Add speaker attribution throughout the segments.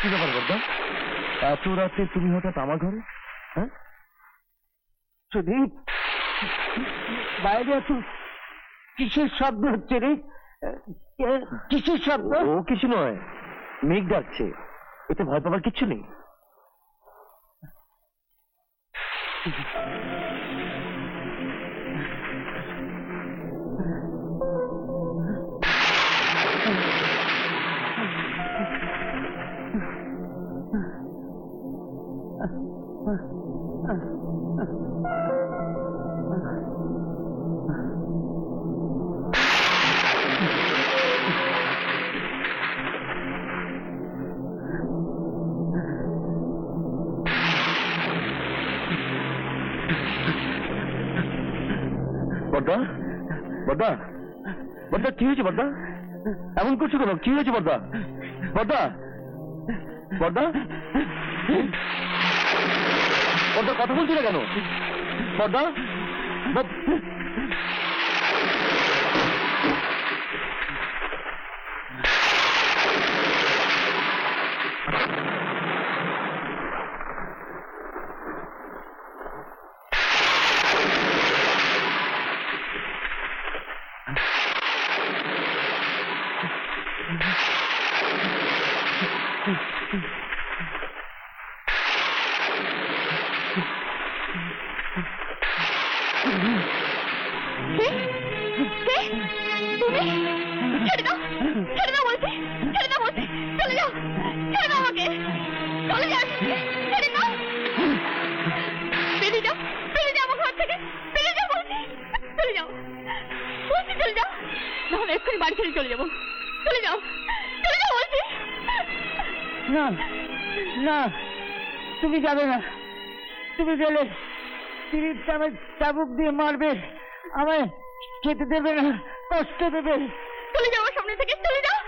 Speaker 1: কি ব্যাপার বর্দা, এত রাতে তুমি হঠাৎ আমার ঘরে? হ্যাঁ
Speaker 2: সুদীপ, বাইরে এত কিসের শব্দ হচ্ছে রে? কিসের শব্দ?
Speaker 1: ও কিছু নয়, মেঘ ডাকছে, এতে ভয় পাবার কিচ্ছু নেই। বর্দা, বর্দা, বর্দা কি হয়েছে? বর্দা এমন করছো কেন? কি হয়েছে বর্দা? বর্দা, বর্দা, বর্দা কথা বলছি না কেন? বর্দা,
Speaker 3: বাড়ি ছেড়ে চলে যাবো। চলে যাও, চলে যাও বলছি।
Speaker 2: না না, তুমি যাবে না। তুমি গেলে দিলীপকে আমার চাবুক দিয়ে মারবে, আমায় খেতে দেবে না, কষ্ট দেবে।
Speaker 3: চলে যাও সামনে থেকে, চলে যাও।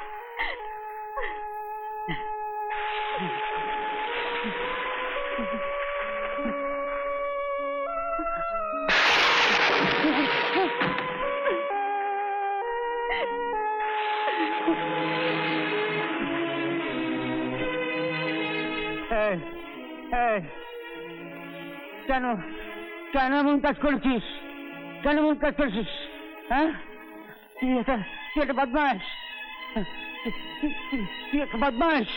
Speaker 2: কেন কেন এমন কাজ করেছিস? কেন এমন কাজ করেছিস? হ্যাঁ, তুই একটা বদমাস, তুই একটা বদমাস।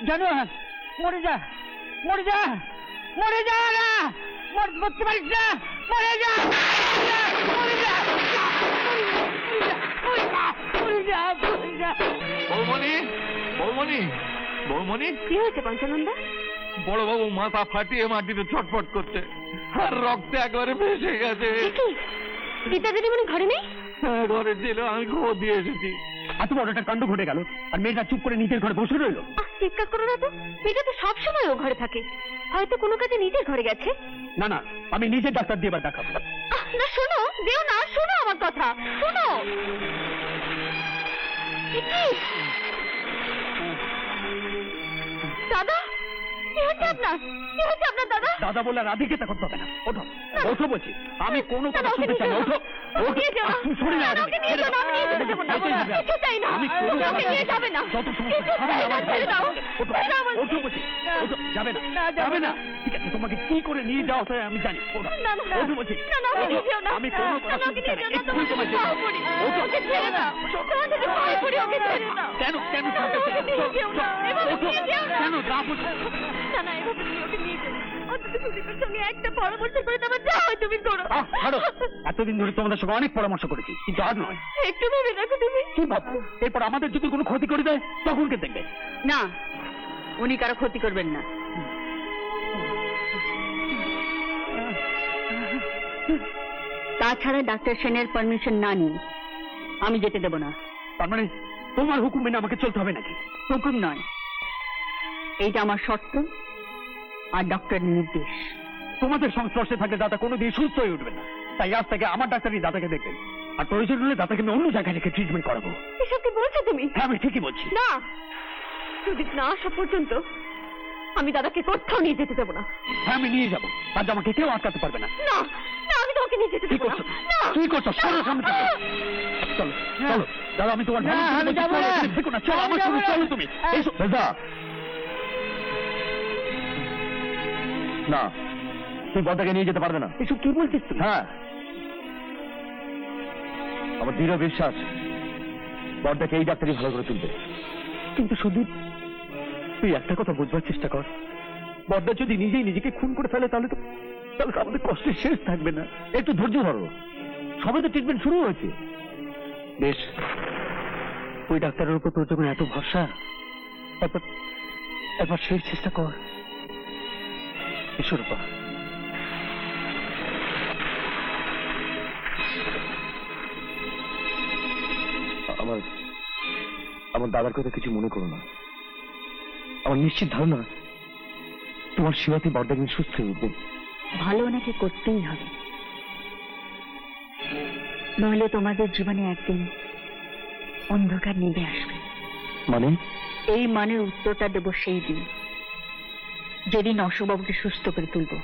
Speaker 2: জানো, মরে যা, মরে যা, মরে যা না, মরতে পারিস না, মরে যা, মরে যা,
Speaker 4: বৌমণি, বৌমণি, বৌমণি,
Speaker 3: কি হয়েছে পঞ্চানন্দা?
Speaker 4: বড়বাবু মাথা ফাটিয়ে মাটিতে ছটফট করছে, আর রক্তে একবারে ভেসে গেছে।
Speaker 3: রীতা দিদিমণি ঘরে নেই?
Speaker 4: হ্যাঁ, ঘরে ছিল, আমি খবর দিয়ে এসেছি।
Speaker 1: এত বড় একটা কাণ্ড ঘটে গেল, আর মেয়েটা চুপ করে নিজের ঘরে বসে রইল।
Speaker 3: চিৎকার করো না তো, মেয়েটা তো সবসময় ও ঘরে থাকে, হয়তো কোনো কাজে নিজের ঘরে গেছে।
Speaker 1: না না, আমি নিজে ডাক্তার দিয়ে এবার দেখাবো।
Speaker 3: না শোনো, যেও না, শোনো আমার কথা, শোনো। দাদা, কি হচ্ছে আপনার? কি হচ্ছে আপনার দাদা?
Speaker 1: দাদা বলে রাধিকে তা করতে হবে না। ওঠো, ওঠো বলছি, আমি কোনো কথা শুনতে চাই না। ওঠো, শুনি না, আমি
Speaker 3: যাবে না,
Speaker 1: ওঠো বলছি, ওঠো, যাবে না, যাবে না। ঠিক আছে, তোমাকে কি করে নিয়ে যাওয়া হয় আমি জানি। ওঠো বলছি, আমি কোনো কথা শুনতে চাই না। এক্ষুনি তোমার যেতে হবে। ওঠো, কেন কেন কেন যা বলছো?
Speaker 3: একটা পরামর্শ করে তোমার যা হয় তুমি করো।
Speaker 1: এতদিন ধরে তোমাদের সঙ্গে অনেক পরামর্শ করেছি, কিন্তু আজ নয়।
Speaker 3: একটু ভেবে দেখো তুমি।
Speaker 1: কি ভাবো? এরপর আমাদের যদি কোনো ক্ষতি করে দেয় তখন কে দেখবে?
Speaker 3: না, উনি কারো ক্ষতি করবেন না। তাছাড়া ডাক্তার সেনের পারমিশন না নিয়ে আমি যেতে দেব না।
Speaker 1: তার মানে তোমার হুকুম মেনে আমাকে চলতে হবে নাকি?
Speaker 3: হুকুম নয়, এইটা আমার শর্ত আর ডক্টরের নির্দেশ।
Speaker 1: তোমাদের সংস্পর্শে থাকলে দাদা কোনোদিন সুস্থ হয়ে উঠবে না, তাই আজ থেকে আমার ডাক্তারই দাদাকে দেখবেন, আর প্রয়োজন হলে দাদাকে আমি অন্য জায়গায় রেখে ট্রিটমেন্ট করাবো।
Speaker 3: এসব কি বলছো তুমি?
Speaker 1: হ্যাঁ, আমি ঠিকই বলছি।
Speaker 3: না, সুদীপ না আসা পর্যন্ত আমি দাদাকে কোথাও নিয়ে যেতে দেবো না।
Speaker 1: হ্যাঁ, আমি নিয়ে যাবো, আজ আমাকে কেউ আটকাতে পারবে না।
Speaker 3: না না, আমি তোমাকে নিয়ে যেতে
Speaker 1: কি
Speaker 3: দেবো না।
Speaker 1: করছো? কি করছো? সরো সামনে থেকে। চলো চলো দাদা, আমি তোমার চলো, আমার সঙ্গে চলো তুমি। এসো দাদা, না, তুই বড়দাকে নিয়ে যেতে পারবে না।
Speaker 2: এসব কি বলছিস তুই?
Speaker 1: হ্যাঁ, আমার দৃঢ় বিশ্বাস বড়দাকে এই ডাক্তারই ভালো করে তুলবে। কিন্তু সুদীপ, তুই একটা কথা বুঝবার চেষ্টা কর, বড়দা যদি নিজেই নিজেকে খুন করে ফেলে তাহলে তো আমাদের কষ্টের শেষ থাকবে না। একটু ধৈর্য ধরো, সবে তো ট্রিটমেন্ট শুরু হয়েছে। বেশ, ওই ডাক্তারের উপর তোর যখন এত ভরসা, একবার শেষ চেষ্টা কর। ঈশ্বরপা, আমার দাদার কথা কিছু মনে করো না। আমার নিশ্চিত ধারণা তোমার সেবাতে বড়দা একদিন সুস্থ হয়ে উঠবে।
Speaker 5: ভালো ওনাকে করতেই হবে, নইলে তোমাদের জীবনে একদিন অন্ধকার নেমে আসবে।
Speaker 1: মানে?
Speaker 5: এই মানের উত্তরটা দেব সেই দিন, যেদিন অশোকবাবুকে সুস্থ করে তুলবো।